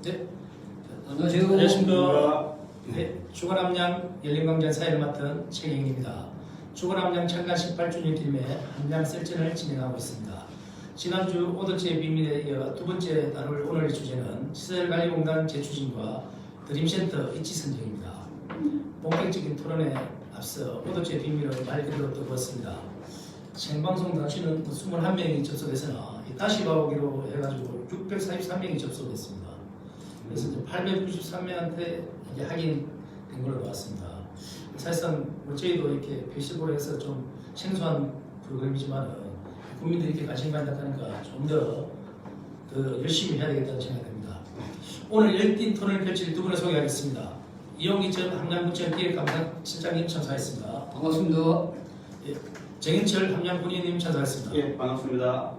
네. 안녕하십니까. 네. 주간함량 열린광장 사회를 맡은 최경입니다. 주간함량 창간 18주년 기념에 함량 설전을 진행하고 있습니다. 지난주 오덕지의 비밀에 이어 두 번째 다룰 오늘의 주제는 시설관리공단 재추진과 드림센터 이치 선정입니다. 본격적인 토론에 앞서 오덕지의 비밀을 말 그대로 떠보았습니다. 생방송 당시는 21명이 접속했으나 다시 봐오기로 해가지고 643명이 접속했습니다. 그래서 이제 893명한테 이게 확인된 걸로 나왔습니다. 사실상 저희도 이렇게 페이스북을 해서 좀 생소한 프로그램이지만 국민들이 이렇게 관심 갖는다니까 좀 더 열심히 해야 되겠다는 생각이 듭니다. 오늘 열띤 토론을 펼칠 두 분을 소개하겠습니다. 이용기 전 함량군청 기획감사실장님 참석하셨습니다. 반갑습니다. 예, 정인철 함량군의원님 참석하셨습니다. 예, 반갑습니다.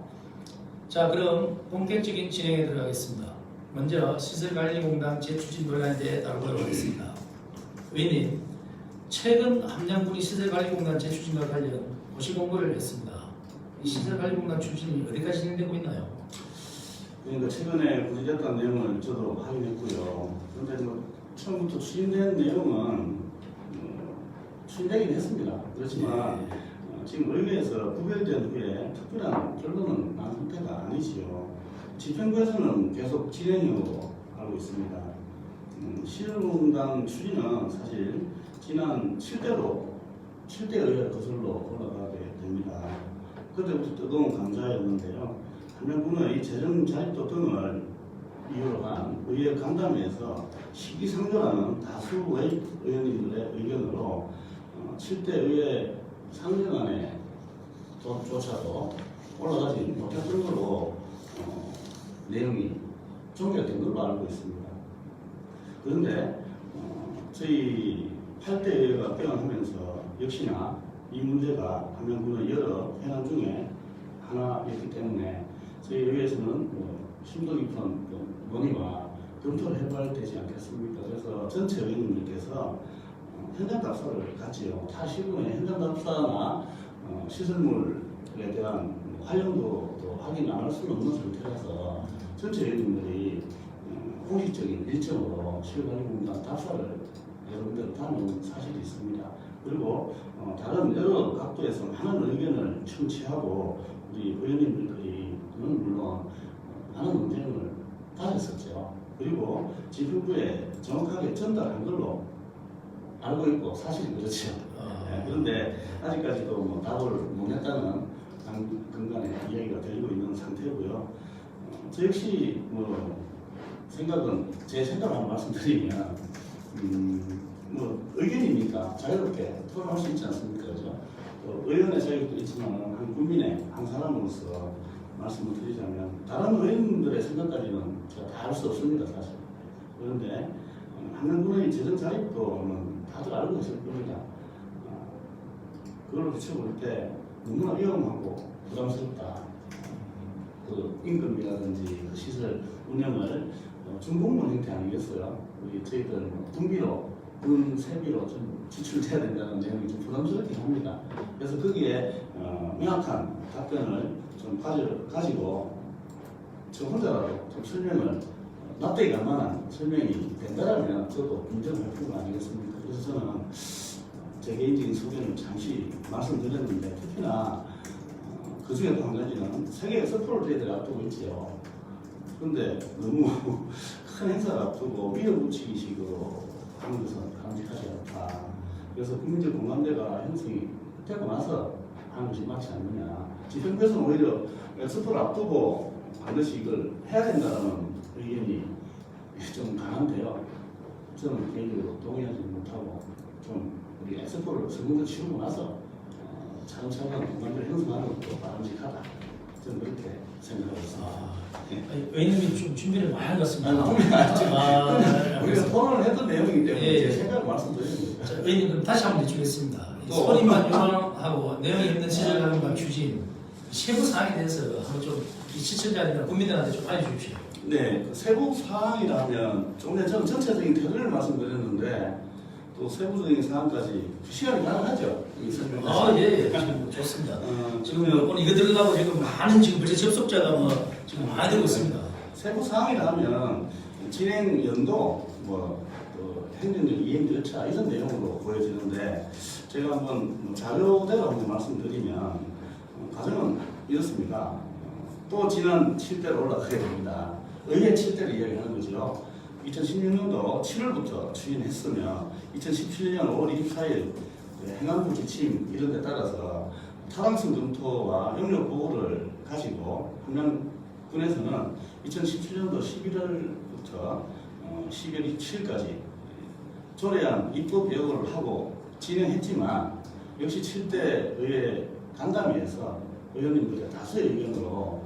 자, 그럼 본격적인 진행에 들어가겠습니다. 먼저 시설관리공단 재추진 논란에 대해 다루도록 하겠습니다. 의원님, 최근 함량군이 시설관리공단 재추진과 관련 고시 공고를 했습니다. 이 시설관리공단 추진이 어디까지 진행되고 있나요? 그러니까 최근에 구체적인 내용을 저도 확인했고요. 그런데 뭐 처음부터 추진된 내용은 추진되긴 했습니다. 그렇지만 지금 의회에서 부결된 후에 특별한 결론은 난 상태가 아니지요. 집행부에서는 계속 진행형으로 알고 있습니다. 시설공단 추진은 사실 지난 7대 의회 거슬러 올라가게 됩니다. 그때부터 뜨거운 감자였는데요. 함량군의 재정 자립도 등을 이유로 한 의회 간담회에서 시기상조라는 다수 의원님들의 의견으로 7대 의회 상정안에 조차도 올라가지 못했던 걸로 내용이 종결된 걸로 알고 있습니다. 그런데 저희 8대 의회가 개헌하면서 역시나 이 문제가 함량군의 여러 현안 중에 하나였기 때문에 저희 의회에서는 심도 깊은 논의와 검토를 해봐야 되지 않겠습니까? 그래서 전체 의원님들께서 현장 답사를 갖지요. 타 시군의 현장 답사나 시설물에 대한 활용도도 확인 안 할 수는 없는 상태라서 전체 의원님들이 공식적인 일정으로 시설관리공단 답사를 여러분들 다는 사실이 있습니다. 그리고 다른 여러 각도에서 많은 의견을 청취하고 우리 의원님들이 물론 많은 논쟁을 가졌었죠. 그리고 집행부에 정확하게 전달한 걸로 알고 있고 사실이 그렇죠. 그런데 아직까지도 뭐 답을 못 냈다는 근간의 이야기가 들리고 있는 상태고요. 저 역시 뭐 생각은 제 생각을 한번 말씀드리면 뭐 의견이니까 자유롭게 토론할 수 있지 않습니까? 그죠? 의원의 자유도 있지만 한 국민의 한 사람으로서 말씀을 드리자면 다른 의원님들의 생각까지는 제가 다 알 수 없습니다, 사실. 그런데 함량군의 재정 자립도는 다들 알고 있을 겁니다. 그걸로 비춰볼 때 너무나 위험하고 부담스럽다. 그 임금이라든지 그 시설 운영을 준공무원 형태 아니겠어요? 우리 저희들 등비로 세비로 좀 지출돼야 된다는 내용이 좀 부담스럽긴 합니다. 그래서 거기에 명확한 답변을 좀 가지고 저 혼자라도 좀 설명을 납득이 갈 만한 설명이 된다라면 저도 인정할 부분 아니겠습니까? 그래서 저는 제 개인적인 소견을 잠시 말씀드렸는데 특히나 그 중에 또 한 가지는 세계 엑스포를 저희들이 앞두고 있지요. 그런데 너무 큰 행사를 앞두고 밀어붙이기식으로 하는 것은 바람직하지 않다. 그래서 국민적 공감대가 형성이 되고 나서 하는 것이 맞지 않느냐. 집행부에서는 오히려 엑스포를 앞두고 반드시 이걸 해야 된다는 의견이 좀 강한데요. 저는 개인적으로 동의하지 못하고 좀 우리 엑스포를 성공적으로 치르고 나서 차근차근 공감대를 형성하는 것도 바람직하다. 저는 그렇게 생각하고 있습니다. 의원님이 좀 준비를 많이 한 것 같습니다. 우리가 토론을 했던 내용이기 때문에 예, 제 생각을 말씀드리는 겁니다. 자, 의원님 그럼 다시 한번 여쭈겠습니다. 소리만 요청하고 내용이 없는 시설관리공단 추진 세부 사항에 대해서 한번 좀 시청자들이나 국민들한테 좀 알려주십시오. 네, 그 세부 사항이라면 조금 전에 저는 전체적인 테두리를 말씀드렸는데 또 세부적인 사항까지 시간이 가능하죠? 이 설명. 예, 좋습니다. 지금 오늘 이거 들으려고 지금 많은 지금 벌써 접속자가 뭐 지금 많이 되고 있습니다. 세부 사항이라면 진행 연도, 행정적 이행 절차 이런 내용으로 보여지는데 제가 한번 자료대로 한번 말씀드리면 과정은 이렇습니다. 또 지난 7대로 올라가야 됩니다. 의회 7대를 이야기하는 거죠. 2016년도 7월부터 추진했으며 2017년 5월 24일 행안부 지침 이런 데 따라서 타당성 검토와 영역 보고를 가지고 함양군에서는 2017년도 11월부터 12월 27일까지 조례안 입법 예고를 하고 진행했지만 역시 7대 의회 간담회에서 의원님들의 다수의 의견으로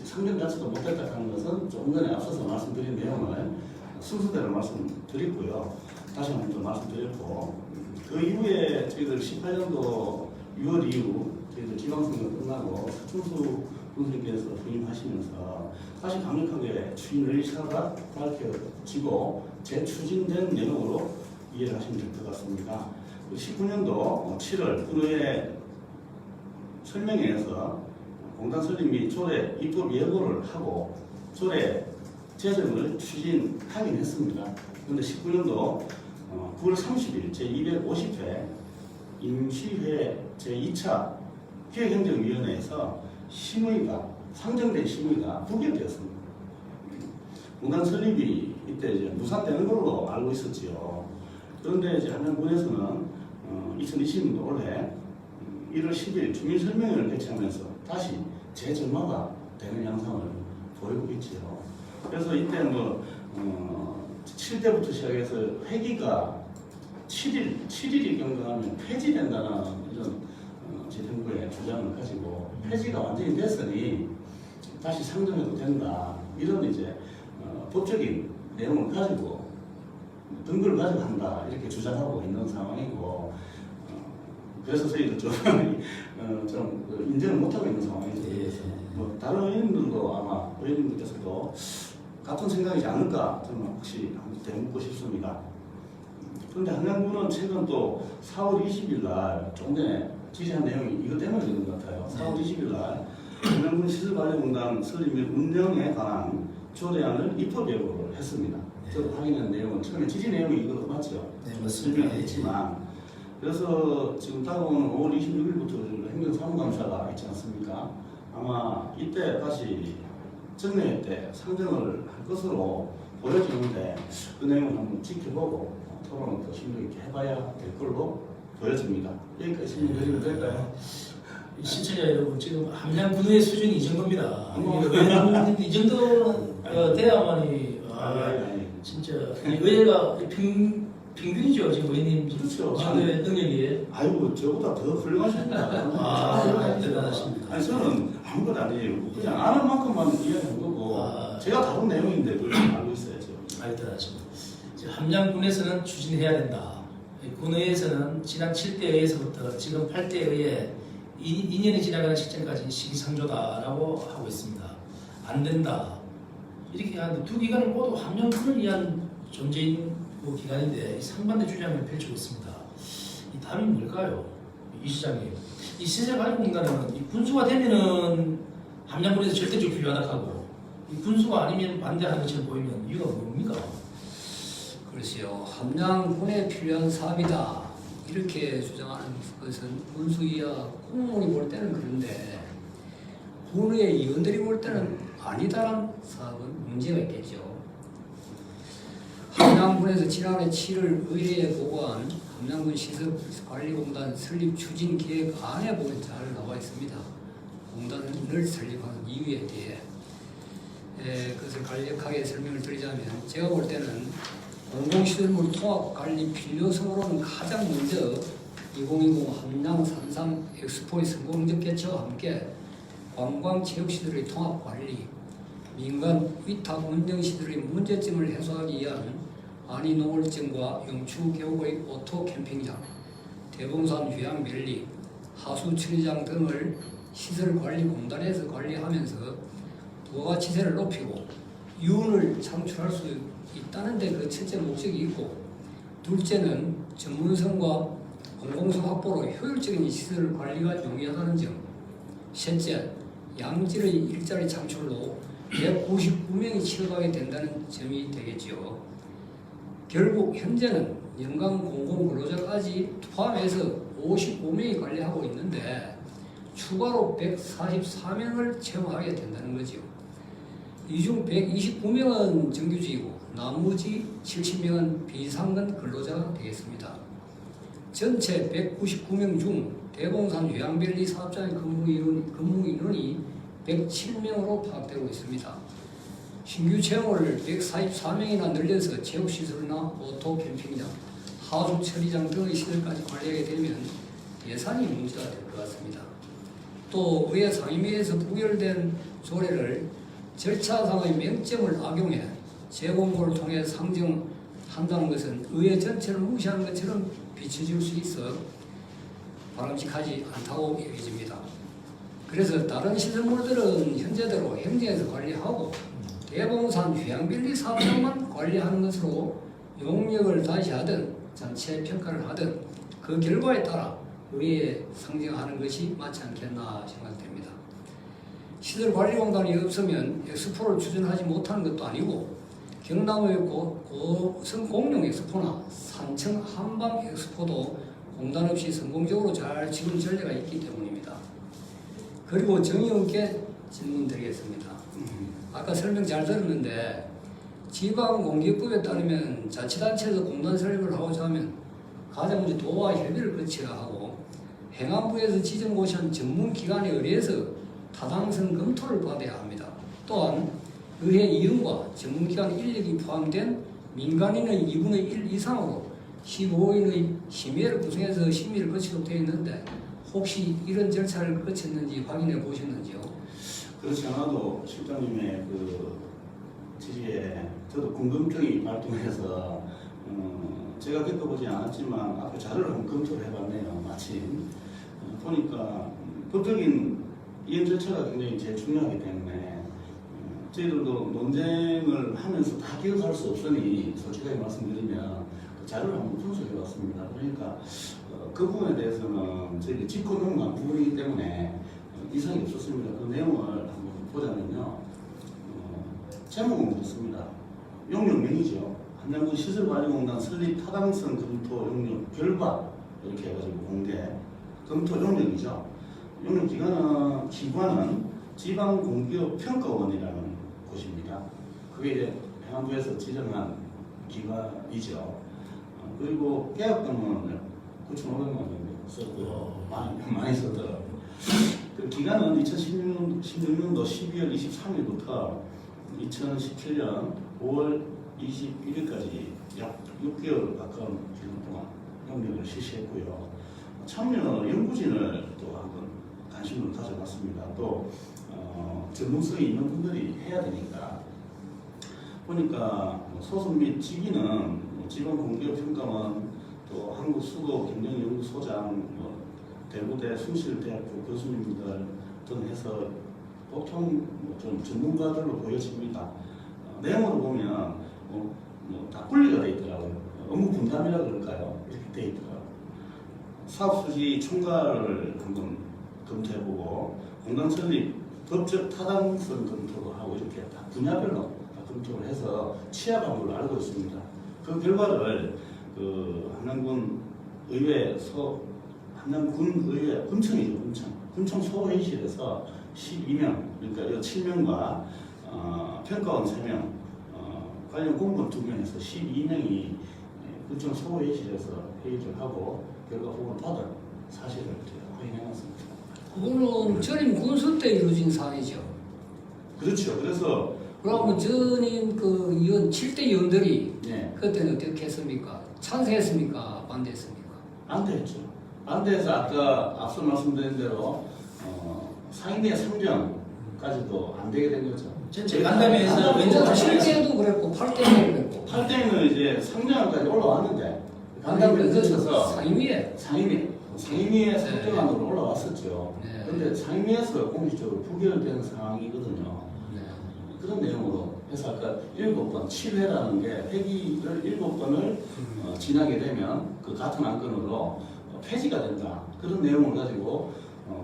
상정 자체도 못했다는 것은 조금 전에 앞서서 말씀드린 내용을 순서대로 말씀드렸고요. 다시 한번 또 말씀드렸고 그 이후에 저희들 18년도 6월 이후 저희들 지방선거 끝나고 서충수 군수님께서 부임하시면서 다시 강력하게 추진 의사가 밝혀지고 재추진된 내용으로 이해를 하시면 될 것 같습니다. 19년도 7월 군의회 설명회에서 공단 설립 및 조례 입법 예고를 하고 조례 제정을 추진하긴 했습니다. 그런데 19년도 9월 30일 제250회 임시회 제2차 기획행정위원회에서 심의가 상정된 심의가 부결되었습니다. 공단 설립이 이때 이제 무산되는 걸로 알고 있었지요. 그런데 이제 함양군에서는 2020년도 올해 1월 10일 주민설명회를 개최하면서 다시 재점화가 되는 양상을 보이고 있지요. 그래서 이때 7대부터 시작해서 회기가 7일이 경과하면 폐지된다는 이런 재정부의 주장을 가지고 폐지가 완전히 됐으니 다시 상정해도 된다. 이런 이제 법적인 내용을 가지고 근거를 가지고 한다. 이렇게 주장하고 있는 상황이고 그래서 저희도 좀 인정을 못하고 있는 상황이죠. 다른 의원님들도 아마 의원님들께서도 같은 생각이지 않을까 저는 혹시 한번 되묻고 싶습니다. 그런데 함양군은 최근 또 4월 20일 날 좀 전에 지시한 내용이 이것 때문에 되는 것 같아요. 4월 20일 날 함양군 시설관리공단 설립 및 운영에 관한 조례안을 입법 예고를 했습니다. 저도 확인한 내용은 처음에 지시 내용이 이거 맞죠? 네, 맞습니다. 설명했지만 그래서 지금 다가오는 5월 26일부터 행정사무감사가 있지 않습니까? 아마 이때 다시 정례회 때 상정을 할 것으로 보여지는데 그 내용을 한번 지켜보고 토론을 더 심도 있게 해봐야 될 걸로 보여집니다. 여기까지 질문드리면 될까요? 시청자 여러분, 지금 함양군의 수준이 이 정도입니다. 이 정도는 돼야만이 진짜 의회가 평균이죠. 지금 의원님 그렇죠. 정도의 능력이. 아이고 저보다 더 훌륭하십니다. 대단하십니다. 아니 저는 아무것도 아니에요. 그냥 아는 만큼만 이야기한 거고 제가 다룬 내용인데 그걸 알고 있어야죠. 대단하십니다. 함양군에서는 추진해야 된다. 군의회에서는 지난 7대 의회에서부터 지금 8대 의회 2년이 지나가는 시점까지 시기상조다라고 하고 있습니다. 안 된다. 이렇게 하는데 두 기관은 모두 함양군을 위한 존재인 기관인데 상반된 주장을 펼치고 있습니다. 이 답이 뭘까요? 이 시장님. 이 시설관리공단은 이 군수가 되면은 함양군에서 절대적으로 필요하다 하고 이 군수가 아니면 반대하는 것처럼 보이면 이유가 뭡니까? 글쎄요, 함양군에 필요한 사업이다 이렇게 주장하는 것은 군수위와 공무원이 볼 때는 그런데 군의 의원들이 볼 때는 아니다라는 사업은 문제가 있겠죠. 함양군에서 지난해 7월 의회에 보고한 함양군 시설관리공단 설립 추진 계획안에 보면 잘 나와 있습니다. 공단을 설립한 이유에 대해 그것을 간략하게 설명을 드리자면 제가 볼 때는 공공시설물 통합관리 필요성으로는 가장 먼저 2020 함양 산삼 엑스포의 성공적 개최와 함께 관광체육시설의 통합관리, 민간 위탁 운영시설의 문제점을 해소하기 위한 안이농월증과 영추계곡의 오토 캠핑장, 대봉산 휴양멜리, 하수처리장 등을 시설관리공단에서 관리하면서 부가치세를 높이고 이윤을 창출할 수 있다는 데 그 첫째 목적이 있고, 둘째는 전문성과 공공성 확보로 효율적인 시설 관리가 용이하다는 점, 셋째 양질의 일자리 창출로 199명이 치러가게 된다는 점이 되겠지요. 결국 현재는 연간 공공 근로자까지 포함해서 55명이 관리하고 있는데 추가로 144명을 채용하게 된다는 거죠. 이 중 129명은 정규직이고 나머지 70명은 비상근 근로자가 되겠습니다. 전체 199명 중 대봉산 요양밸리 사업장의 근무 인원이 107명으로 파악되고 있습니다. 신규 채용을 144명이나 늘려서 체육시설이나 오토 캠핑장, 하숙 처리장 등의 시설까지 관리하게 되면 예산이 문제가 될 것 같습니다. 또 의회 상임위에서 부결된 조례를 절차상의 맹점을 악용해 재공고를 통해 상정한다는 것은 의회 전체를 무시하는 것처럼 비춰질 수 있어 바람직하지 않다고 여겨집니다. 그래서 다른 시설물들은 현재대로 행정에서 관리하고 대봉산 휴양밸리 사업장만 관리하는 것으로 용역을 다시 하든 전체 평가를 하든 그 결과에 따라 의회에 상정하는 것이 맞지 않겠나 생각됩니다. 시설관리공단이 없으면 엑스포를 추진하지 못하는 것도 아니고 경남의 고성 공룡 엑스포나 산청 한방 엑스포도 공단 없이 성공적으로 잘 치른 전례가 있기 때문입니다. 그리고 정의원께 질문 드리겠습니다. 아까 설명 잘 들었는데 지방공기업법에 따르면 자치단체에서 공단 설립을 하고자 하면 가장 먼저 도와 협의를 거쳐야 하고 행안부에서 지정고시한 전문기관에 의뢰해서 타당성 검토를 받아야 합니다. 또한 의회 이름과 전문기관 인력이 포함된 민간인의 2분의 1 이상으로 15인의 심의를 구성해서 심의를 거치도록 되어 있는데 혹시 이런 절차를 거쳤는지 확인해 보셨는지요? 그렇지 않아도 실장님의 그 지지에 저도 궁금증이 발동해서 제가 겪어보지 않았지만 앞에 자료를 한번 검토를 해봤네요. 마침 보니까 법적인 이행 절차가 굉장히 제일 중요하기 때문에 저희들도 논쟁을 하면서 다 기억할 수 없으니 솔직하게 말씀드리면 그 자료를 한번 분석해봤습니다. 그러니까 그 부분에 대해서는 저희가 짚고 넘어간 부분이기 때문에 이상이 없었습니다. 그 내용을 한번 보자면요. 제목은 그렇습니다. 용역명이죠. 한양군 시설관리공단 설립 타당성 검토 용역 결과 이렇게 해가지고 공개 검토 용역이죠. 용역 기관은 지방공기업 평가원이라는 곳입니다. 그게 이제 행안부에서 지정한 기관이죠. 그리고 계약금은 9,500만 원 썼고요. 많이 썼더라고요. 그 기간은 2016년도 12월 23일부터 2017년 5월 21일까지 약 6개월 가까운 기간 동안 용역을 실시했고요. 참여 연구진을 또 한번 관심을 가져봤습니다. 또 전문성이 있는 분들이 해야 되니까 보니까 소속 및 직위는 지방공기업평가원 또 한국수거경영연구소장 대구대 숭실대학교 교수님들 등 해서 보통 좀 전문가들로 보여집니다. 내용으로 보면 다 분리가 되어 있더라고요. 업무 분담이라 그럴까요? 이렇게 되어 있더라고요. 사업수지 총괄을 한번 검토해보고 공단 설립 법적 타당성 검토도 하고 이렇게 다 분야별로 다 검토를 해서 취합한 걸로 알고 있습니다. 그 결과를 한양군 의회 한양군 의회 군청이죠. 군청 소회의실에서 12명 그러니까 7명과 평가원 3명 관련 공무원 2명에서 12명이 군청 소회의실에서 회의를 하고 결과 보고를 받은 사실을 확인해놨습니다. 그거는 전임 군수 때 이루어진 사안이죠. 그렇죠. 그래서 그러면 전임 그 의원 7대 의원들이 네. 그때는 어떻게 했습니까? 찬성했습니까? 반대했습니까? 반대했죠. 반대해서 아까 앞서 말씀드린 대로 상임위의 3명까지도 안 되게 된 거죠. 전체 간담회에서 왼쪽 7대도 그랬고 8대도 그랬고 8대는 이제 상정안까지 올라왔는데 간담회를 거쳐서 상임위에 상정안으로 올라왔었죠. 네. 그런데 상임위에서 공식적으로 부결된 상황이거든요. 네. 그런 내용으로 해서 아까 7번 7회라는 게 회기를 7번을 지나게 되면 그 같은 안건으로 폐지가 된다. 그런 내용을 가지고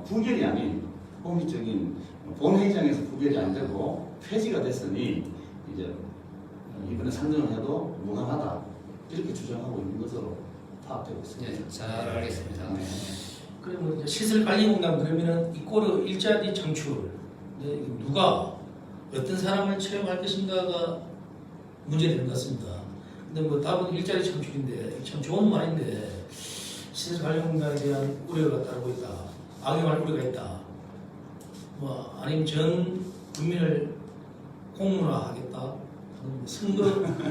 부결이 아닌 공식적인 본회의장에서 부결이 안 되고 폐지가 됐으니 이제 이번에 상정을 해도 무난하다 이렇게 주장하고 있는 것으로 파악되고 있습니다. 네, 잘 알겠습니다. 네. 그리고 이제 시설관리공단 그러면은 이꼬르 일자리 창출 이제 누가 어떤 사람을 채용할 것인가가 문제되는 것 같습니다. 근데 뭐 답은 일자리 창출인데 참 좋은 말인데 시설관리공단에 대한 우려가 따르고 있다. 악용할 우려가 있다. 뭐 아니면 전 국민을 공문화하겠다.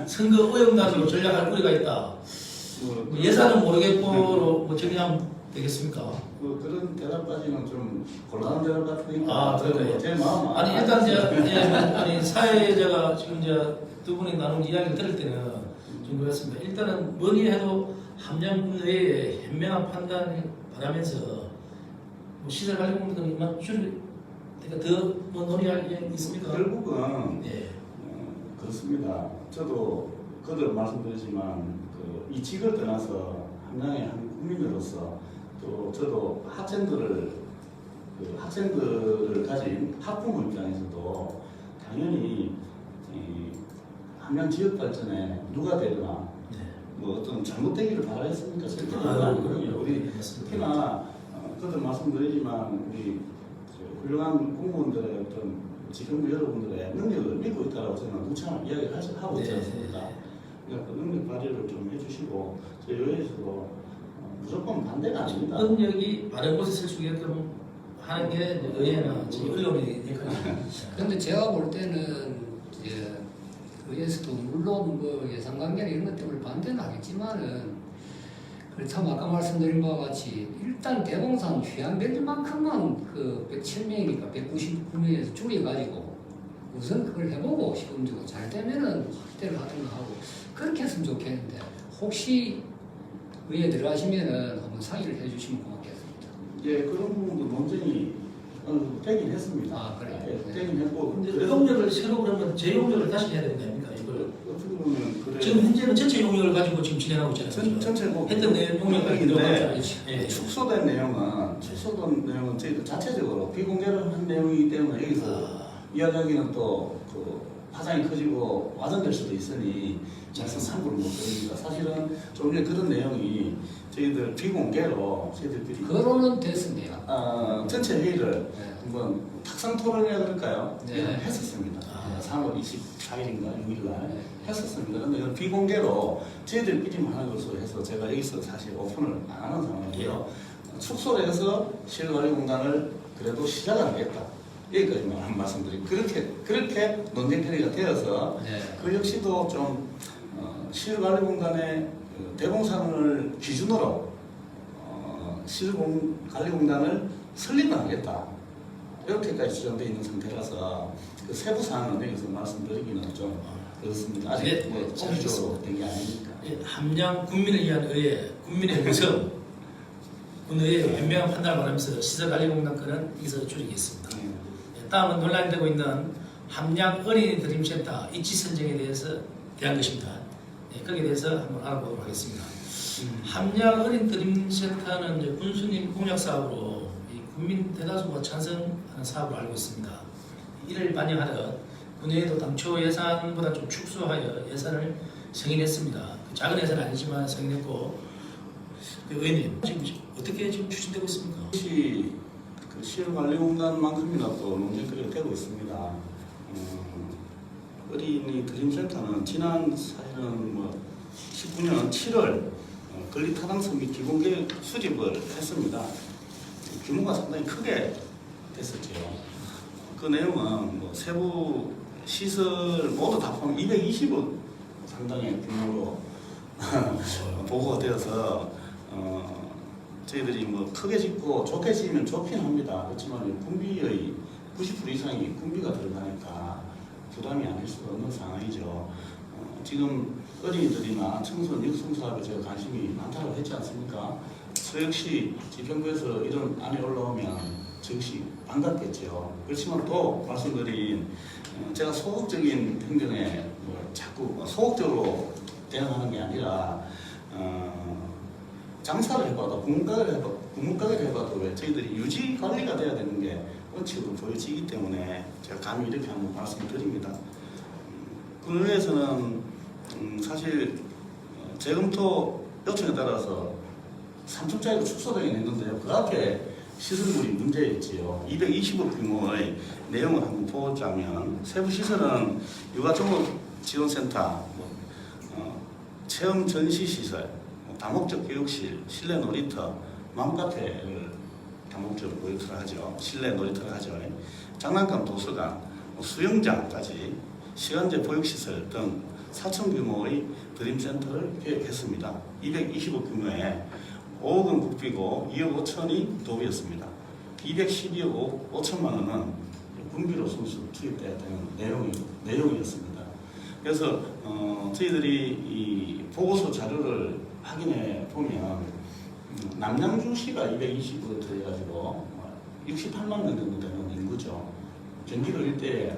선거 오염단으로 전략할 우려가 있다. 뭐 예산은 모르겠고 뭐 정리하면 되겠습니까? 그런 대답까지는 좀 곤란한 대답 같으니까 아, 그래요? 제 마음 아니 일단 이제 아니 사회자가 지금 이제 두 분이 나눈 이야기를 들을 때는 좀 그렇습니다. 일단은 뭐니 해도 함량 내에 현명한 판단을 바라면서 뭐 시설 관리 공단은 이만 줄 그러니까 더뭐 논의할 게 있습니까? 결국은 예. 그렇습니다. 저도 그대로 말씀드리지만 이 직을 떠나서 함량의 한 국민으로서 또 저도 학생들을 가진 학부모 입장에서도 당연히 이 함량 지역 발전에 누가 되거나 네. 뭐 어떤 잘못되기를 바라겠습니까? 그럼요. 우리 특히나 그것도 말씀드리지만 우리 훌륭한 공무원들의 어떤 지정부 여러분들의 능력을 믿고 있다고 저는 누차 이야기를 하고 있지 않습니까? 그러니까 그 능력 발휘를 좀 해주시고 저희 의회에서도 무조건 반대가 아닙니다. 능력이 바른 곳에 쓸 수 있게끔 하는 게 의회나 지금 언론의 역할입니다. 그런데 제가 볼 때는 이제 의회에서도 물론 뭐 예산 관계나 이런 것 때문에 반대는 하겠지만은 그렇다면 아까 말씀드린 바와 같이 일단 대봉산 휴양별만큼만 그 107명이니까 199명에서 줄여가지고 우선 그걸 해보고 시범적으로 잘 되면은 확대를 하든가 하고 그렇게 했으면 좋겠는데 혹시 의회에 들어가시면은 한번 상의를 해주시면 고맙겠습니다. 예, 그런 부분도 논쟁이 어느 정도 되긴 했습니다. 아, 그래요? 예, 되긴 했고 근데 용역을 새로 그러면 재용역을 다시 해야 되는 거 아닙니까? 이걸 어떻게 보면 그래 지금 현재는 전체 용역을 가지고 지금 진행하고 있잖아요. 전체 뭐 했던 내용 용역을 들어가죠. 예. 축소된 내용은 저희들 자체적으로 비공개를 한 내용이기 때문에 여기서 이야기하기는 또 그 파장이 커지고 와전될 수도 있으니 말씀 함부로 못 드립니다. 사실은 좀 전에 그런 내용이 저희들 비공개로 저희들끼리 거론은 됐습니다. 전체 회의를 네. 한번 탁상 토론이라 그럴까요? 네. 했었습니다. 아. 3월 24일인가 6일날 네. 했었습니다. 그런데 이건 비공개로 저희들끼리만 하는 것으로 해서 제가 여기서 사실 오픈을 안 하는 상황이고요. 축소를 해서 실관리공단을 그래도 시작을 하겠다. 여기까지만 말씀드리고 그렇게 논쟁 처리가 되어서 네. 그 역시도 좀 실관리공단의 대봉산을 기준으로 실관리공단을 설립하겠다. 이렇게까지 주장되어 있는 상태라서 그 세부 사항은 여기서 말씀드리기는 좀 그렇습니다. 아직 네, 뭐 공식적으로 된 게 아니니까. 예, 함량 국민을 위한 의회, 국민의 의석, 군의회의 현명한 판단을 바라면서 시설관리공단 건은 여기서 줄이겠습니다. 예, 다음은 논란되고 있는 함량 어린이 드림센터 입지 선정에 대한 것입니다. 예, 거기에 대해서 한번 알아보도록 하겠습니다. 함량 어린 드림센터는 이제 군수님 공약 사업으로 이 국민 대다수가 찬성하는 사업으로 알고 있습니다. 이를 반영하듯 군의회도 당초 예산보다 좀 축소하여 예산을 승인했습니다. 작은 예산은 아니지만 승인했고 의원님 지금 어떻게 지금 추진되고 있습니까? 혹시 그 실관리공단만큼이나 또 논쟁거리가 되고 있습니다. 어린이 드림센터는 지난 사실은 뭐 19년 7월 건립타당성 및 기본계획 수립을 했습니다. 규모가 상당히 크게 됐었죠. 그 내용은 뭐 세부 시설 모두 다 포함 220억 상당의 규모로 보고가 되어서 저희들이 뭐 크게 짓고 좋게 지으면 좋긴 합니다. 그렇지만 군비의 90% 이상이 군비가 들어가니까 부담이 아닐 수가 없는 상황이죠. 지금 어린이들이나 청소년 육성 사업에 제가 관심이 많다고 했지 않습니까? 저 역시 지평구에서 이런 안에 올라오면 저 역시 반갑겠죠. 그렇지만 또 말씀드린 제가 소극적인 행정에 자꾸 소극적으로 대응하는 게 아니라 장사를 해봐도 국문가게를 해봐도 왜 저희들이 유지 관리가 돼야 되는 게 원칙으로 보여지기 때문에 제가 감히 이렇게 한번 말씀드립니다. 군의회에서는 사실 재검토 요청에 따라서 3층짜리로 축소되긴 했는데요. 그 앞에 시설물이 문제였지요. 220억 규모의 내용을 한번 보자면 세부 시설은 육아종합지원센터, 체험 전시시설, 다목적 교육실, 실내 놀이터, 맘카페를 다목적 놀이터를 하죠. 실내 놀이터를 하죠. 장난감 도서관, 수영장까지 시간제 보육시설 등 4천 규모의 드림센터를 계획했습니다. 220억 규모에 5억은 국비고 2억 5천이 도비였습니다. 212억 5천만 원은 군비로 순수 투입돼야 되는 내용이었습니다. 그래서 저희들이 이 보고서 자료를 확인해 보면 남양주시가 220억 들어가지고 68만 명 정도 되는 인구죠. 경기도 일대에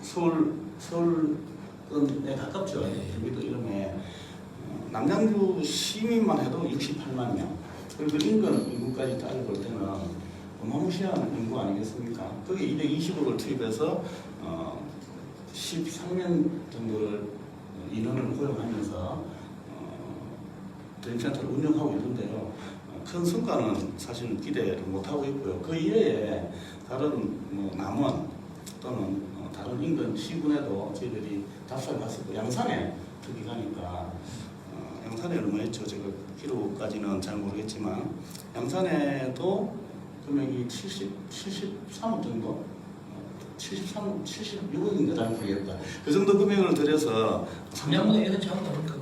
서울에 가깝죠. 경기도 이름에 남양주 시민만 해도 68만 명. 그리고 인근 인구까지 따져볼 때는 어마무시한 인구 아니겠습니까? 거기에 220억을 투입해서 13년 정도를 인원을 고용하면서 드림센터를 운영하고 있는데요. 큰 성과는 사실 기대를 못하고 있고요. 그 이외에 다른 남원 또는 다른 인근 시군에도 저희들이 답사를 갔었고 양산에 특히 가니까 양산에 얼마였죠? 제가 기록까지는 잘 모르겠지만 양산에도 금액이 73억 정도? 76억인가 잘 모르겠다. 그 정도 금액을 들여서 삼양문에 이런 장은 나니까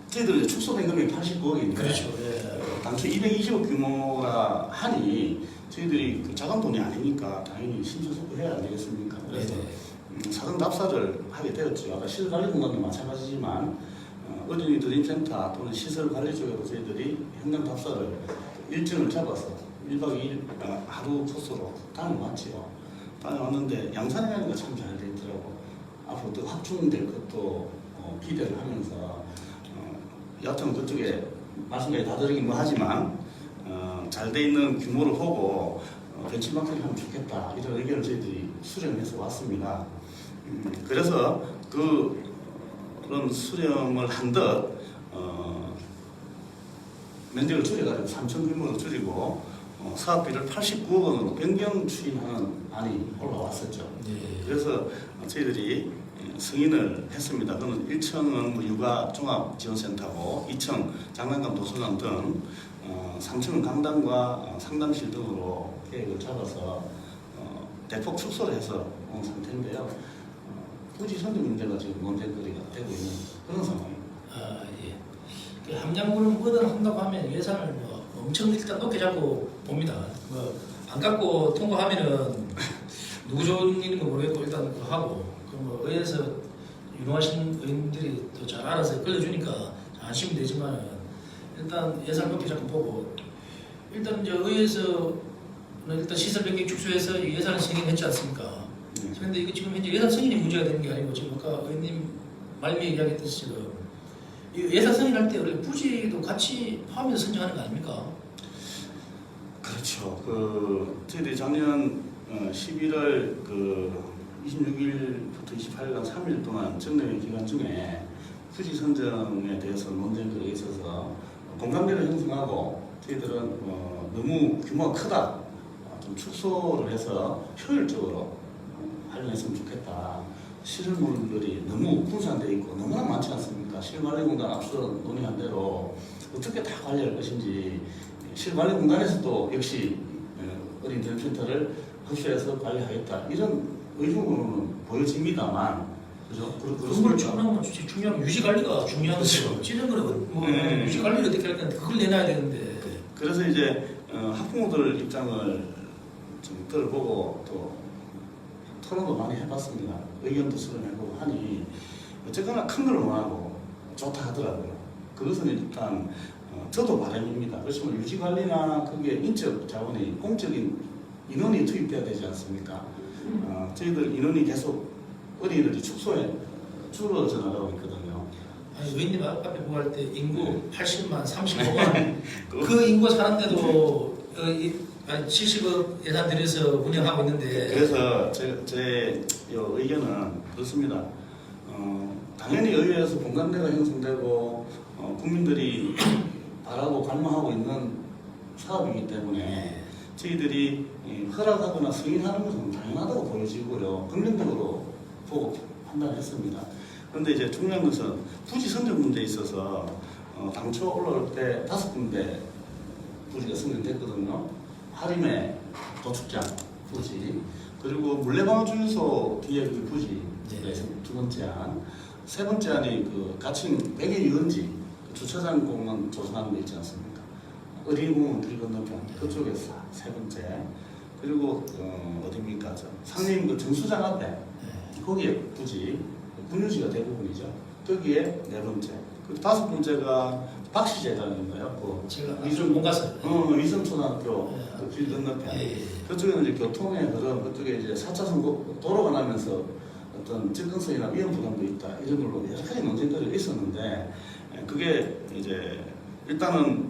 저희들 이제 축소된 금액이 89억인데 그렇죠. 예. 당초 220억 규모라 하니 저희들이 그 작은 돈이 아니니까 당연히 심사숙고해야 안 되겠습니까? 그래서 사전 답사를 하게 되었죠. 아까 시설관리공단도 마찬가지지만 어린이 드림센터 또는 시설관리 쪽에도 저희들이 현장 답사를 일정을 잡아서 1박 2일 하루 코스로 다녀왔죠. 다녀왔는데 양산에 가니까 참 잘 돼 있더라고. 앞으로 또 확충될 것도 기대를 하면서 여하튼 그쪽에 말씀까지 다 드리긴 하지만 잘 돼 있는 규모를 보고 벤치마킹을 하면 좋겠다 이런 의견을 저희들이 수렴해서 왔습니다. 그래서 그런 수렴을 한 듯 면적을 줄여가지고 3천 규모로 줄이고 사업비를 89억 원으로 변경 추진하는 안이 올라왔었죠. 그래서 저희들이 승인을 했습니다. 그는 1층은 육아 종합지원센터고 2층 장난감 도서관 등 3층은 강당과 상담실 등으로 계획을 잡아서 대폭 축소를 해서 온 상태인데요. 부지 선정 문제가 지금 논쟁거리가 되고 있는 그런 상황입니다. 예. 함양군은 뭐든 한다고 하면 예산을 엄청 일단 높게 잡고 봅니다. 안 갖고 통과하면은 누구 좋은 일인 거 모르겠고 일단 그거 하고 의회에서 유능하신 의원들이 더 잘 알아서 끌려주니까 안심이 되지만 일단 예산 높게 잡고 보고 일단 이제 의회에서는 일단 시설 변경 축소해서 예산을 승인했지 않습니까? 그런데 이거 지금 현재 예산 승인이 문제가 되는 게 아니고 지금 아까 의원님 말미에 이야기했듯이 지금 예산 승인할 때 원래 부지도 같이 포함해서 선정하는 거 아닙니까? 그렇죠. 저희들이 작년 11월 26일부터 28일간 3일 동안 정례 기간 중에 부지 선정에 대해서 논쟁거리가 있어서 공감대를 형성하고 저희들은 너무 규모가 크다, 좀 축소를 해서 효율적으로 활용했으면 좋겠다. 시설물들이 너무 분산되어 있고 너무나 많지 않습니까? 실관리공단 앞서 논의한 대로 어떻게 다 관리할 것인지 실관리공단에서도 역시 어린이 드림센터를 흡수해서 관리하겠다 이런 의중으로는 보여집니다만 그죠? 그걸 중요한 건 중요한 유지 관리가 중요한 거죠. 찌는 거는 유지 관리를 어떻게 할 건데 그걸 내놔야 되는데. 그래서 이제 학부모들 입장을 좀 들어보고 또 토론도 많이 해봤습니다. 의견도 수렴해보고 하니 어쨌거나 큰 걸 원하고 좋다 하더라고요. 그것은 일단 저도 바람입니다. 그렇지만 유지 관리나 그게 인적 자원이 공적인 인원이 투입돼야 되지 않습니까? 저희들 인원이 계속 어린이들이 축소에 줄어져 나가고 있거든요. 아니 의원님 앞에 보고 할 때 인구 80만, 35만 그 인구 사는데도 한 70억 예산 들여서 운영하고 있는데 그래서 제 의견은 그렇습니다. 당연히 의회에서 공감대가 형성되고 국민들이 바라고 관망하고 있는 사업이기 때문에 저희들이 허락하거나 승인하는 것은 당연하다고 보여지고요. 긍정적으로 보고 판단했습니다. 그런데 이제 중요한 것은 부지 선정 문제에 있어서 당초 올라올 때 5군데 부지가 선정됐거든요. 하림의 도축장 부지, 그리고 물레방아주유소 뒤에 그 부지, 네. 두 번째 안, 세 번째 안이 그 가칭 백인 유원지 그 주차장 공원 조성하는 거 있지 않습니까? 어린이공원 길 건너편 그쪽에서 세 번째, 그리고 어디입니까? 상림 그 정수장 앞에 거기에 부지 분유지가 대부분이죠. 거기에 네 번째, 그 다섯 번째가 박씨재단인가요? 제가 위성 못 갔어요. 위성초등학교 그 길 건너편. 그쪽에는 이제 교통의 흐름, 그쪽에 이제 4차선 도로가 나면서 어떤 접근성이나 위험 부담도 있다 이런 걸로 여러 가지 논쟁거리가 있었는데, 그게 이제 일단은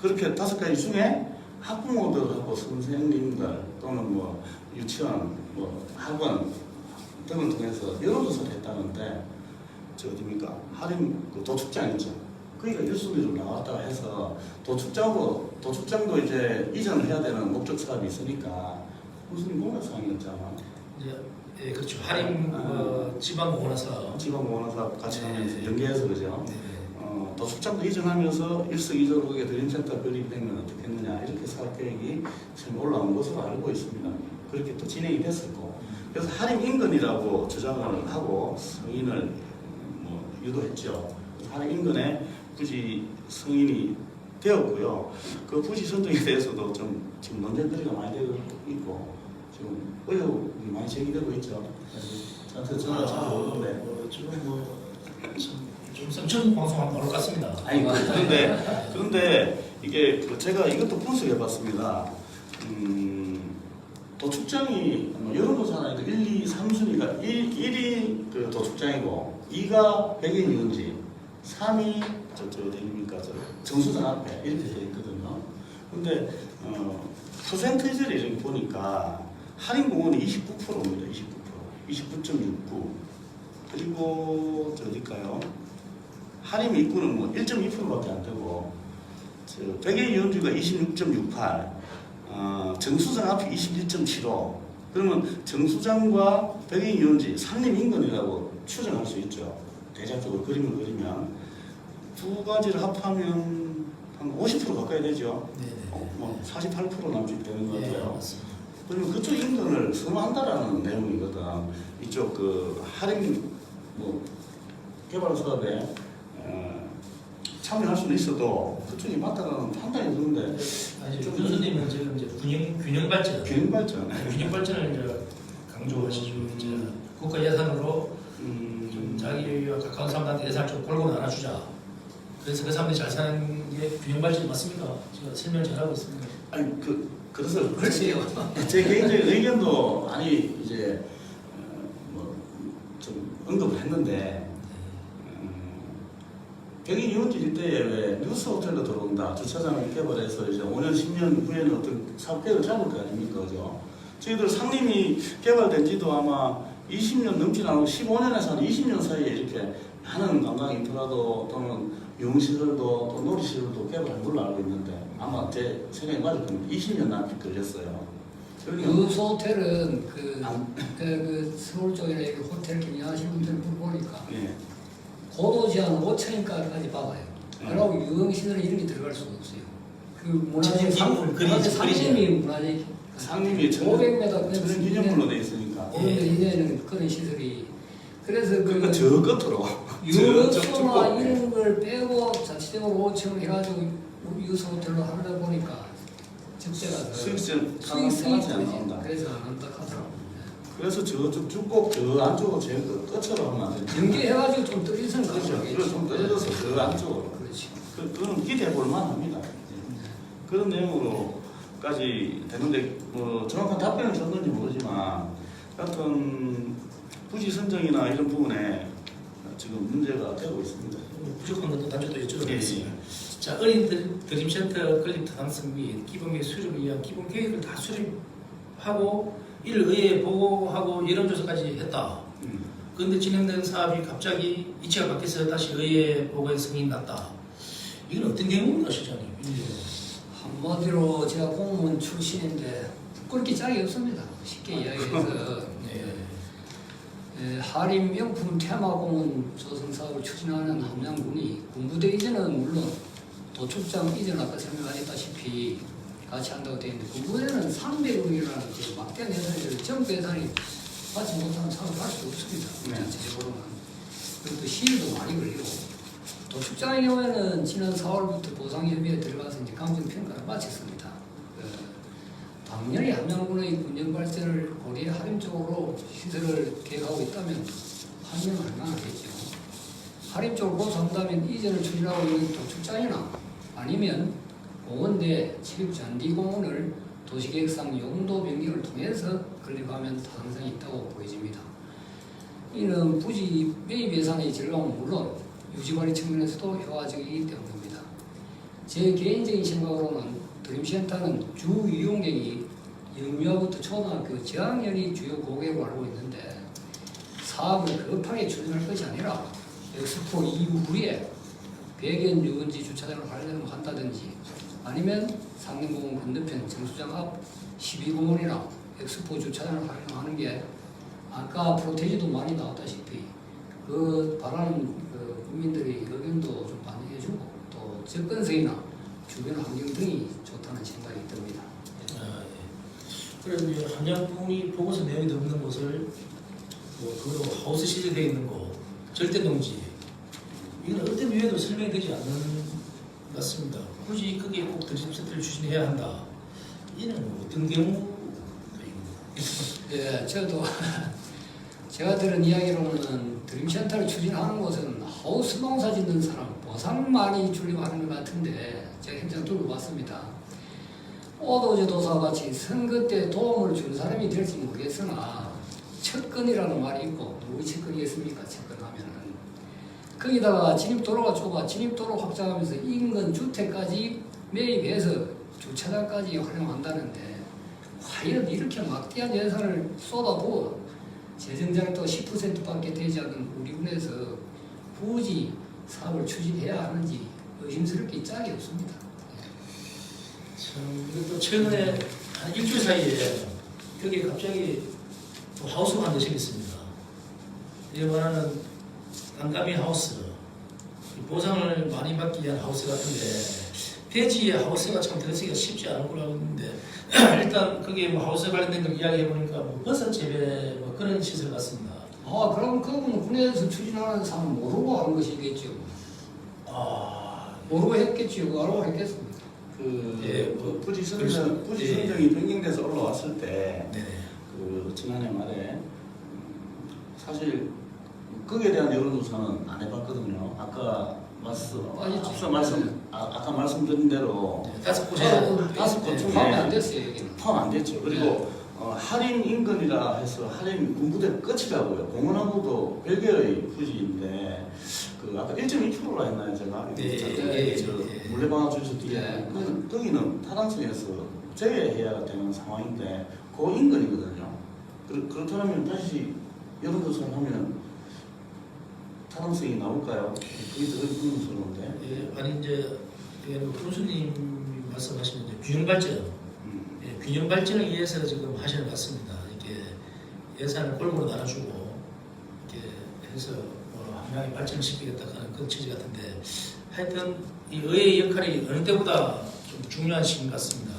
그렇게 5가지 중에 학부모들하고 선생님들 또는 뭐 유치원, 뭐 학원 등을 통해서 여론조사를 했다는데, 저 어디입니까? 하림 그 도축장 있죠. 거기가 1순위로 나왔다고 해서 도축장도 이제 이전을 해야 되는 목적 사업이 있으니까 무슨 공약사항이었잖아. 예, 그렇죠. 하림 지방공원에서 지방공원사업 같이 네. 하면서 연계해서 그죠. 네. 도축장도 이전하면서 일석이조로 거기에 드림센터 건립되면 어떻겠느냐 이렇게 사업 계획이 지금 올라온 것으로 알고 있습니다. 그렇게 또 진행이 됐었고, 그래서 하림 인근이라고 주장을 하고 승인을 유도했죠. 하림 인근에 부지 승인이 되었고요. 그 부지 선정에 대해서도 좀 지금 논쟁거리가 많이 되고 있고 지금 의혹이 많이 제기되고 있죠. 저한테 전화가 잘 오는데 지금 좀 성청 방송하면 나올 것 같습니다. 아니 그런데 이게 제가 이것도 분석해봤습니다. 도축장이 여론조사나 1, 2, 3순위가 1이 그 도축장이고 2가 백인 유원지, 3이 저 어디입니까? 저 정수장 앞에 이렇게 되어 있거든요. 근데 퍼센트지를 이렇게 보니까 하림공원이 29%입니다. 29.69. 그리고 저 어딜까요? 하림 입구는 뭐 1.2%밖에 안 되고, 저 백인 유원지가 26.68, 정수장 앞이 21.75. 그러면 정수장과 백인 유원지, 산림 인근이라고 추정할 수 있죠. 대략적으로 그림을 그리면 두 가지를 합하면 한 50% 가까이 되죠. 뭐 48% 남짓 되는 것 같아요. 맞습니다. 그러면 그쪽 인근을 선호한다라는 내용이거든. 이쪽 그 하림 뭐 개발 사업에 참여할 수는 있어도 그쪽이 맞다는 판단이 드는데, 아니, 교수님은 지금 이제 균형 발전, 균형 발전. 균형 발전을 이제 강조하시죠. 이제 국가 예산으로 좀 자기와 가까운 사람들한테 예산을 좀 골고루 나눠주자. 그래서 그 사람들이 잘 사는 게 균형 발전이 맞습니까? 제가 설명 잘하고 있습니다. 아니 그래서 그렇지요. 제 개인적인 의견도 아니 이제 뭐 좀 언급을 했는데, 백인 유원지 일대에 왜 뉴스 호텔로 들어온다, 주차장을 개발해서 이제 5년 10년 후에는 어떤 사업 계획을 잡을 거 아닙니까, 그죠? 저희들 상림이 개발된 지도 아마 20년 넘지 않고 15년에서 한 20년 사이에 이렇게 많은 관광 인프라도 또는 유흥시설도 또 놀이시설도 개발한 걸로 알고 있는데, 아마 제 생각이 맞을 겁니다. 20년 남짓 걸렸어요. 그러니까 유소 호텔은 그 서울 쪽에 호텔 경영하시는 분들 보니까 예. 고도 제한 5천인가까지 박아요. 그러고 유흥시설 이런 게 들어갈 수가 없어요. 그 문화재 상림이 문화재 상림이 500m 천연기념물로 돼 있으니까. 그런데 이제는 그런 시설이, 그래서 그러니까 그 저 끝으로 유흥소나 이런 걸 빼고 자체적으로 5천을 해가지고 유소 호텔로 하다 보니까 적재가 수익성 수익성이 안 나온다. 그래서 안 한다 하더라고요. 그래서 저쪽 쭉꼭 저 안쪽으로 제일 끝으로 하면 안 되죠. 연계해가지고 좀 떨어지는 그렇죠. 그래서 좀 떨어져서 저 안쪽으로. 그렇지. 그건 기대해 볼 만합니다. 그런 내용으로까지 되는데 뭐 정확한 답변을 줬는지 모르지만 하여튼 부지 선정이나 이런 부분에 지금 문제가 되고 있습니다. 부족한 것도 단적도 여쭤보겠습니다. 예. 자, 어린이들 드림센터 건립 타당성 및 기본계획 수립을 위한 기본 계획을 다 수립하고 이를 의회에 보고하고 여론조사까지 했다. 그런데 진행된 사업이 갑자기 이치가 바뀌어서 다시 의회 보고에 승인이 났다. 이건 어떤 경우입니까, 실장님? 한마디로 제가 공무원 출신인데 부끄럽게 짝이 없습니다. 쉽게 이야기해서 하림 명품 테마공원 조성 사업을 추진하는 함양군이 군부대 이전은 물론 도축장 이전 아까 설명하셨다시피 같이 한다고 되어 있는데 군부대는 300억이라는 막대한 예산을 전부 예산이 받지 못하는 사업을 할 수 없습니다. 전체적으로는. 그리고 또 시일도 많이 걸리고 도축장의 경우에는 지난 4월부터 보상협의에 들어가서 이제 감정평가를 마쳤습니다. 당연히 함양군의 군정 발전을 고려 하림 쪽으로 시설을 계획하고 있다면 판명할 만하겠죠. 하림 쪽을 고수한다면 이전을 추진하고 있는 도축장이나 아니면 공원대 체육잔디공원을 도시계획상 용도 변경을 통해서 건립하면 타당성이 있다고 보여집니다. 이는 부지 매입 예산의 절감은 물론 유지관리 측면에서도 효과적이기 때문입니다. 제 개인적인 생각으로는 드림센터는 주 이용객이 영유아부터 초등학교 저학년이 주요 고객으로 알고 있는데 사업을 급하게 추진할 것이 아니라 엑스포 이후에 백연 유원지 주차장을 활용한다든지 아니면 상림공원 건너편 정수장 앞 12공원이나 엑스포 주차장을 활용하는 게 아까 프로테지도 많이 나왔다시피 그 바라는 국민들의 의견도 좀 반영해주고 또 접근성이나 주변 환경 등이 좋다는 생각이 듭니다. 그래서 이제 함양군이 보고서 내용이 없는 곳을 그리고 하우스 시설되어 있는 곳, 절대농지 이건 어떤 이유에도 설명이 되지 않는 것 같습니다. 굳이 그게 꼭 드림센터를 추진해야 한다. 이는 어떤 경우? 예, 저도 제가 들은 이야기로는 드림센터를 추진하는 곳은 하우스 농사 짓는 사람 보상 많이 주려고 하는 것 같은데 제가 현장 들고 봤습니다. 오도제 도사와 같이 선거 때 도움을 준 사람이 될지 모르겠으나 측근이라는 말이 있고 누구 측근이겠습니까? 측근하면은 거기다가 진입도로가 좁아 진입도로 확장하면서 인근 주택까지 매입해서 주차장까지 활용한다는데 과연 이렇게 막대한 예산을 쏟아부어 재정장도 10%밖에 되지 않는 우리 군에서 굳이 사업을 추진해야 하는지 의심스럽게 짝이 없습니다. 그리고 또 최근에 한 일주일 사이에 여기 갑자기 또 하우스가 한 대씩 있습니다. 이에 말하는 깜깜이 하우스, 보상을 많이 받기 위한 하우스 같은데 대지의 하우스가 참 들어서기가 쉽지 않은 걸로 알고 있는데 일단 그게 뭐 하우스 관련된 걸 이야기해 보니까 뭐 버섯 재배 뭐 그런 시설 같습니다. 아 그럼 그분은 군에서 추진하는 사람 모르고 하는 것이겠죠. 모르고 했겠죠. 알고 했겠습니다. 부지 선정이 변경돼서 올라왔을 때 네. 지난해 말에 사실 거기에 대한 여론조사는 안 해봤거든요. 아까 아까 말씀드린 대로 다섯 곳에 다섯 곳 중에 포함이 안 됐어요. 여기는 포함 안 됐죠. 그리고 하림 인근이라 해서 하림 군부대 끝이라고요. 공원하고도 별개의 부지인데 아까 1.2%라 했나요 제가? 물레방아 주소 뒤에 거기는 타당성에서 제외해야 되는 상황인데 그 인근이거든요. 그렇다면 다시 여론조사를 하면 타당성이 나올까요? 그게 더 의문스러운데. 예, 아니 이제 교수님 말씀하신 이제 균형 발전, 균형 발전을 위해서 지금 하시는 것 같습니다. 이렇게 예산을 골고루 나눠주고 이렇게 해서 함양이 발전시키겠다 하는 그런 취지 같은데 하여튼 이 의회의 역할이 어느 때보다 좀 중요한 시기 같습니다.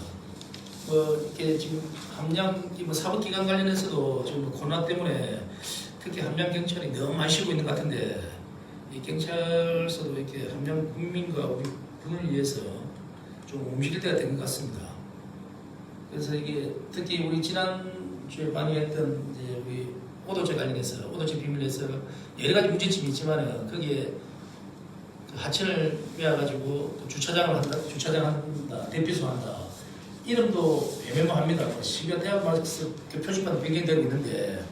이렇게 지금 함양 사법기관 관련해서도 지금 코로나 때문에 특히 함양 경찰이 너무 많이 쉬고 있는 것 같은데 이 경찰서도 이렇게 함양 국민과 우리 군을 위해서 좀 움직일 때가 된 것 같습니다. 그래서 이게 특히 우리 지난주에 방영했던 이제 우리 오도제 관련해서 오도제 비밀에서 여러 가지 문제점이 있지만은 거기에 하천을 빼앗가지고 주차장을 한다, 대피소 한다. 이름도 애매모호합니다. 시가 대학마스 표지판 변경되고 있는데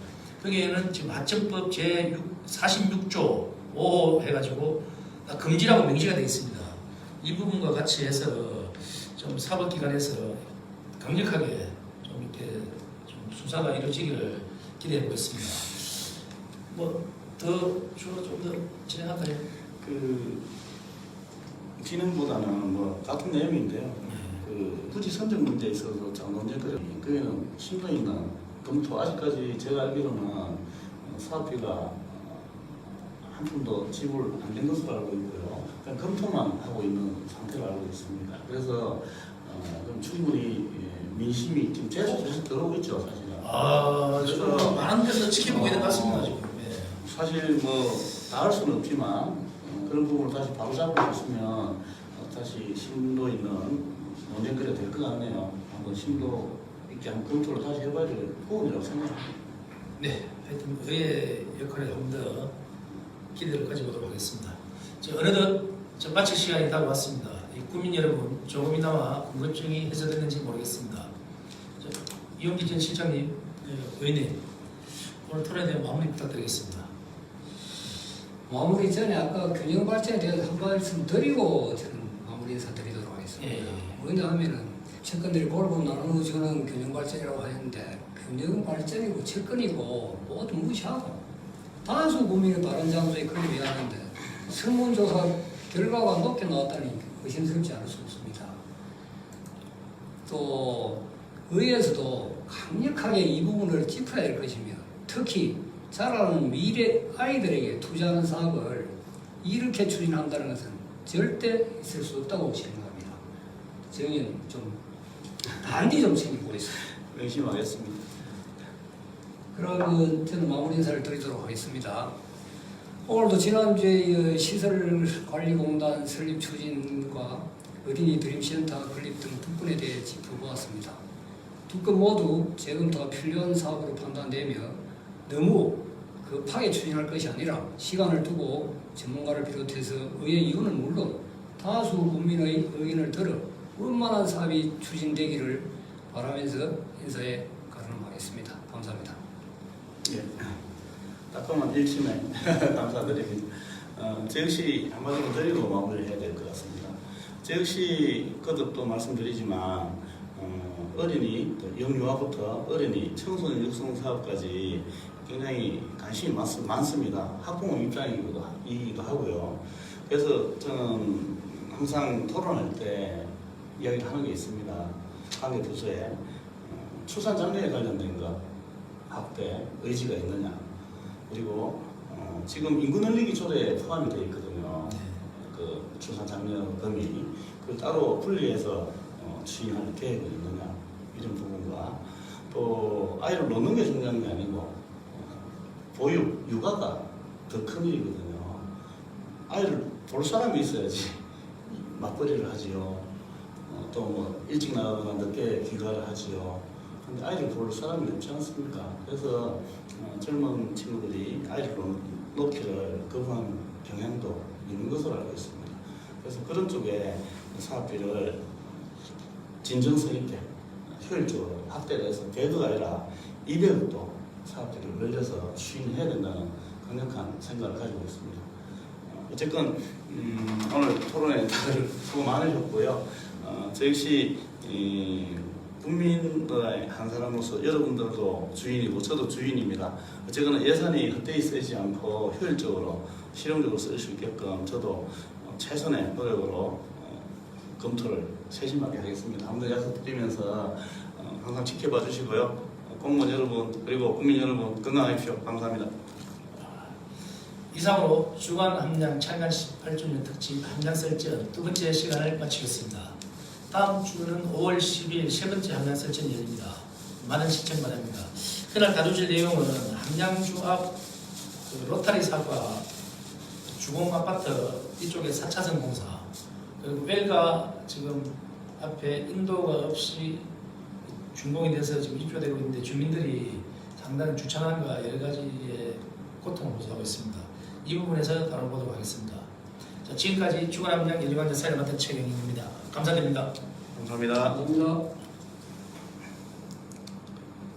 거기에는 지금 하천법 제 46조 5호 해가지고 다 금지라고 명시가 되어 있습니다. 이 부분과 같이 해서 좀 사법기관에서 강력하게 좀 이렇게 좀 수사가 이루어지기를 기대해 보겠습니다. 좀더 진행할까요? 그 진행보다는 뭐 같은 내용인데요. 그 굳이 선정 문제에 있어서 장논제거든요. 그게는 심도 있는 검토 아직까지 제가 알기로는 사업비가 한 푼도 지불 안 된 것으로 알고 있고요. 그냥 검토만 하고 있는 상태로 알고 있습니다. 그래서 좀 충분히 민심이 지금 계속 들어오고 있죠, 사실은. 그래서 많은 데서 지켜보고 있는 것 같습니다. 지금. 사실 뭐 다 할 수는 없지만 그런 부분을 다시 바로잡을 수 있으면 다시 심도 있는 논쟁거리가 될 것 같네요. 한번 심도 있게 한번 검토를 다시 해봐야 될 부분이라고 생각합니다. 네, 하여튼 의회 역할에 조금 더 기대를 가져보도록 하겠습니다. 어느덧 마칠 시간이 다가왔습니다. 국민 여러분, 조금이나마 궁금증이 해소됐는지 모르겠습니다. 이용기 전 실장님, 의원님, 오늘 토론에 대한 마무리 부탁드리겠습니다. 마무리 전에 아까 균형 발전에 대해서 한 말씀 드리고 저는 마무리 인사 드리도록 하겠습니다. 왜냐하면은 채권들이 골고 나누어지는 균형 발전이라고 하는데 균형 발전이고 채권이고 모두 무시하고 다수 국민의 바른 장소에 건립해야 하는데 설문조사 결과가 높게 나왔다니 의심스럽지 않을 수 없습니다. 또 의회에서도 강력하게 이 부분을 짚어야 할 것이며 특히 자라는 미래 아이들에게 투자하는 사업을 이렇게 추진한다는 것은 절대 있을 수 없다고 생각합니다. 저는 좀 단디 좀 챙기고 있습니다. 명심하겠습니다. 그러면 저는 마무리 인사를 드리도록 하겠습니다. 오늘도 지난주에 시설관리공단 설립 추진과 어린이 드림센터 건립 등 두 건에 대해 짚어보았습니다. 두 건 모두 재검토가 필요한 사업으로 판단되며 너무 급하게 추진할 것이 아니라 시간을 두고 전문가를 비롯해서 의회 이후는 물론 다수 국민의 의견을 들어 원만한 사업이 추진되기를 바라면서 인사에 가름하겠습니다. 감사합니다. 예, 따끔한 일침에 감사드립니다. 저 역시 한마디로 드리고 마무리를 해야 될 것 같습니다. 저 역시 거듭 또 말씀드리지만 어린이, 영유아부터 어린이, 청소년 육성 사업까지 굉장히 관심이 많습니다. 학부모 입장이기도 하고요. 그래서 저는 항상 토론할 때 이야기를 하는 게 있습니다. 관계 부서에 출산 장려에 관련된 것, 학대, 의지가 있느냐. 그리고 지금 인구 늘리기 조례에 포함이 되어 있거든요. 그 출산 장려 범위. 그 따로 분리해서 추진할 계획이 있느냐. 이런 부분과 또 아이를 놓는 게 중요한 게 아니고 보육, 육아가 더 큰 일이거든요. 아이를 볼 사람이 있어야지 맞벌이를 하지요. 또 뭐 일찍 나가거나 늦게 귀가를 하지요. 근데 아이를 볼 사람이 없지 않습니까? 그래서 젊은 친구들이 아이를 놓기를 거부하는 경향도 있는 것으로 알고 있습니다. 그래서 그런 쪽에 사업비를 진정성 있게 효율적으로 확대를 해서 100억 아니라 200억도 사업비를 늘려서 추진해야 된다는 강력한 생각을 가지고 있습니다. 어쨌건 오늘 토론에 다들 수고 많으셨고요. 저 역시 국민의 한 사람으로서 여러분들도 주인이고 저도 주인입니다. 어쨌거나 예산이 헛되이 쓰지 않고 효율적으로 실용적으로 쓸 수 있게끔 저도 최선의 노력으로 검토를 세심하게 하겠습니다. 아무튼 약속드리면서 항상 지켜봐 주시고요. 공무원 여러분 그리고 국민 여러분 건강하십시오. 감사합니다. 이상으로 주간 함량 창간 18주년 특집 함량 설전 두 번째 시간을 마치겠습니다. 다음 주는 5월 10일 세 번째 함량 설전이 열립니다. 많은 시청 바랍니다. 그날 다루질 내용은 함량주 앞 로타리 사과 주공 아파트 이쪽에 4차선 공사 그리고 웰가 지금 앞에 인도가 없이 준공이 돼서 지금 입주되고 있는데 주민들이 상당히 주차난과 여러 가지의 고통을 호소하고 있습니다. 이 부분에서 다뤄보도록 하겠습니다. 자, 지금까지 주간 함량 연령관전 사회를 맡은 최경영입니다. 감사드립니다. 감사합니다. 감사합니다.